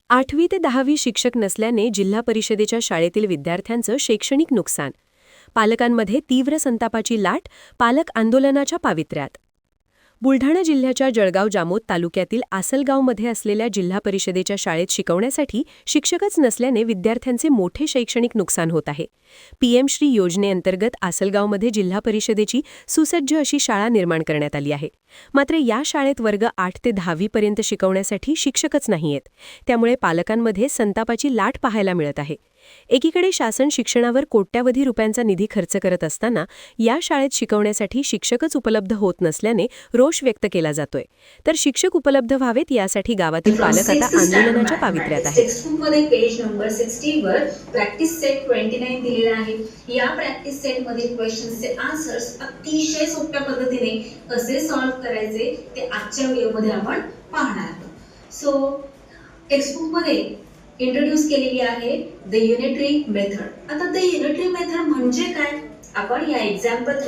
8वी ते 10वी शिक्षक नसल्याने जिल्हा परिषदेच्या शाळेतील विद्यार्थ्यांचं शैक्षणिक नुकसान. पालकांमध्ये तीव्र संतापाची लाट, पालक आंदोलनाच्या पावित्र्यात. बुलढाणा जिल्ह्याच्या जळगाव जामोद तालुक्यातील आसलगावमध्ये असलेल्या जिल्हा परिषदेच्या शाळेत शिकवण्यासाठी शिक्षकच नसल्याने विद्यार्थ्यांचे मोठे शैक्षणिक नुकसान होत आहे. पीएम श्री योजनेअंतर्गत आसलगावमध्ये जिल्हा परिषदेची सुसज्ज अशी शाळा निर्माण करण्यात आली आहे. मात्र या शाळेत वर्ग 8 ते 10वी पर्यंत शिकवण्यासाठी शिक्षकच नाहीयेत. त्यामुळे पालकांमध्ये संतापाची लाट पाहायला मिळत आहे. एकीकडे शासन शिक्षणावर कोट्यावधी रुपयांचा निधी खर्च करत असताना या शाळेत शिकवण्यासाठी शिक्षकच उपलब्ध होत नसल्याने रोष व्यक्त केला जातोय. तर शिक्षक उपलब्ध व्हावेत यासाठी गावातील पालक आता आंदोलनाच्या पावित्र्यात आहेत. टेक्स्टबुकमध्ये पेज नंबर 60 वर प्रॅक्टिस सेट 29 दिलेला आहे. या प्रॅक्टिस सेट मधील क्वेश्चन्सचे आन्सर्स अतिशय सोप्या पद्धतीने कसे सॉल्व्ह करायचे ते आजच्या व्हिडिओमध्ये आपण पाहणार आहोत. सो टेक्स्टबुकमध्ये इंट्रोड्यूस केलेली आहे द युनिटरी मेथड. आता द युनिटरी मेथड म्हणजे काय आपण या एक्झाम्पल